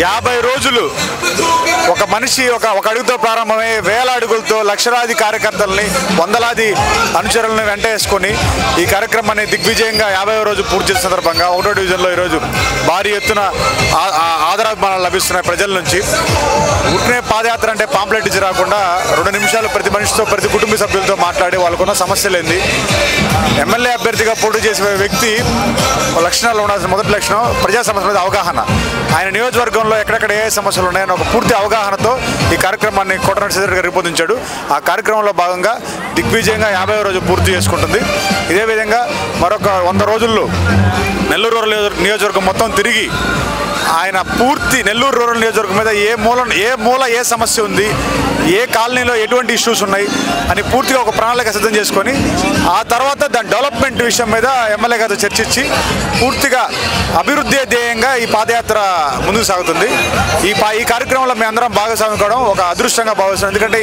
50 రోజులు ఒక మనిషి ఒక అడుగుతో ప్రారంభమై వేల అడుగులతో లక్షలాది కార్యకర్తల్ని వందలాది అనుచరులను వెంటేసుకొని ఈ కార్యక్రమాన్ని దిగ్విజయంగా 50వ రోజు పూర్తి చేసిన సందర్భంగా 1వ డివిజన్లో ఈరోజు భారీ ఎత్తున ఆదరాభిమానాలు లభిస్తున్నాయి ప్రజల నుంచి. ఉట్నే పాదయాత్ర అంటే పాంప్లెట్ ఇచ్చి రాకుండా 2 నిమిషాలు ప్రతి మనిషితో ప్రతి కుటుంబ సభ్యులతో మాట్లాడి వాళ్ళకున్న సమస్యలేంది, ఎమ్మెల్యే అభ్యర్థిగా పోటీ చేసే వ్యక్తి లక్షణాలు ఉండాల్సిన మొదటి లక్షణం ప్రజా సమస్యల మీద అవగాహన. ఆయన నియోజకవర్గంలో ఎక్కడెక్కడ ఏ సమస్యలు ఉన్నాయని ఒక పూర్తి అవగాహనతో ఈ కార్యక్రమాన్ని కోటరెడ్డి శ్రీధర్ గారు రూపొందించాడు. ఆ కార్యక్రమంలో భాగంగా దిగ్విజయంగా 50వ రోజు పూర్తి చేసుకుంటుంది. ఇదే విధంగా మరొక 100 రోజుల్లో నెల్లూరు రూరల్ నియోజకవర్గం మొత్తం తిరిగి ఆయన పూర్తి నెల్లూరు రూరల్ నియోజకవర్గం మీద ఏ మూల ఏ సమస్య ఉంది, ఏ కాలనీలో ఎటువంటి ఇష్యూస్ ఉన్నాయి అని పూర్తిగా ఒక ప్రణాళిక సిద్ధం చేసుకొని ఆ తర్వాత దాని డెవలప్మెంట్ విషయం మీద ఎమ్మెల్యే గారితో చర్చించి పూర్తిగా అభివృద్ధి ధ్యేయంగా ఈ పాదయాత్ర ముందుకు సాగుతుంది. ఈ కార్యక్రమంలో మేమందరం భాగస్వామి కావడం ఒక అదృష్టంగా భావిస్తున్నాం. ఎందుకంటే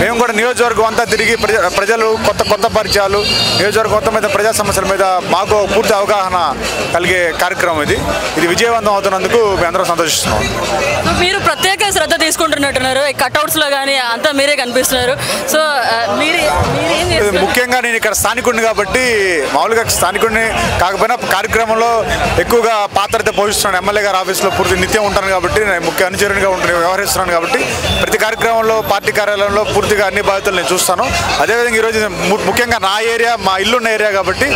మేము కూడా నియోజకవర్గం అంతా తిరిగి ప్రజలు కొత్త పరిచయాలు, నియోజకవర్గం మొత్తం మీద ప్రజా సమస్యల మీద మాకు పూర్తి అవగాహన కలిగే కార్యక్రమం ఇది విజయవంతం అవుతున్నందుకు మేమందరం సంతోషిస్తున్నాం. మీరు ప్రత్యేక శ్రద్ధ తీసుకుంటున్నట్టున్నారు, కట్అవుట్స్లో కానీ అంతా మీరే కనిపిస్తున్నారు. సో ముఖ్యంగా నేను ఇక్కడ స్థానికుడిని కాబట్టి మామూలుగా స్థానికుడిని కాకపోయినా కార్యక్రమంలో ఎక్కువగా పాత్రత పోషిస్తున్నాను. ఎమ్మెల్యే గారి ఆఫీస్లో పూర్తి నిత్యం ఉంటాను కాబట్టి నేను ముఖ్య అనుచరునిగా వ్యవహరిస్తున్నాను కాబట్టి ప్రతి కార్యక్రమంలో పార్టీ కార్యాలయంలో పూర్తిగా అన్ని బాధ్యతలు నేను చూస్తాను. అదేవిధంగా ఈరోజు ముఖ్యంగా నా ఏరియా మా ఇల్లున్న ఏరియా కాబట్టి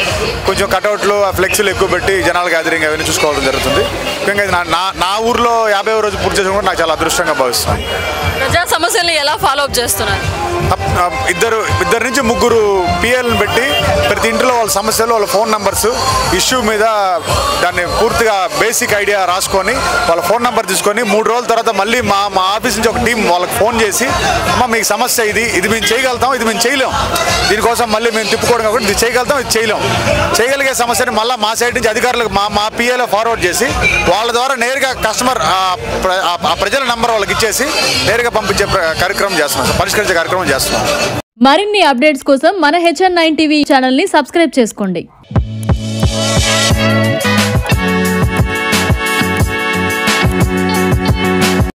కొంచెం కట్అవుట్లు ఫ్లెక్సీలు ఎక్కువ పెట్టి జనాల గ్యాదరింగ్ అవన్నీ చూసుకోవడం జరుగుతుంది. ముఖ్యంగా నా ఊర్లో 50వ రోజు పూర్తి చేయడం కూడా నాకు చాలా అదృష్టంగా భావిస్తున్నాను. ప్రజా సమస్యలను ఎలా ఫాలో అప్ చేస్తున్నారు? ఇద్దరు నుంచి ముగ్గురు పిఎల్ని పెట్టి ప్రతి ఇంట్లో వాళ్ళ సమస్యలు, వాళ్ళ ఫోన్ నెంబర్స్ ఇష్యూ మీద దాన్ని పూర్తిగా బేసిక్ ఐడియా రాసుకొని వాళ్ళ ఫోన్ నెంబర్ తీసుకొని 3 రోజుల తర్వాత మళ్ళీ మా ఆఫీస్ నుంచి ఒక టీం వాళ్ళకి ఫోన్ చేసి అమ్మ మీకు సమస్య ఇది మేము చేయగలుగుతాం, ఇది మేము చేయలేం, దీనికోసం మళ్ళీ మేము తిప్పుకోవడం కాబట్టి ఇది చేయగలుగుతాం, ఇది చేయగలిగే సమస్యని మళ్ళీ మా సైడ్ నుంచి అధికారులకు మా పిఏలో ఫార్వర్డ్ చేసి వాళ్ళ ద్వారా నేరుగా కస్టమర్ ఆ ప్రజల నెంబర్ వాళ్ళకి ఇచ్చేసి నేరుగా పంపించే కార్యక్రమం చేస్తున్నాం, పరిష్కరించే కార్యక్రమం చేస్తున్నాం. మరిన్ని అప్డేట్స్ కోసం మన HN9 టీవీ ఛానల్ ని సబ్స్క్రైబ్ చేసుకోండి.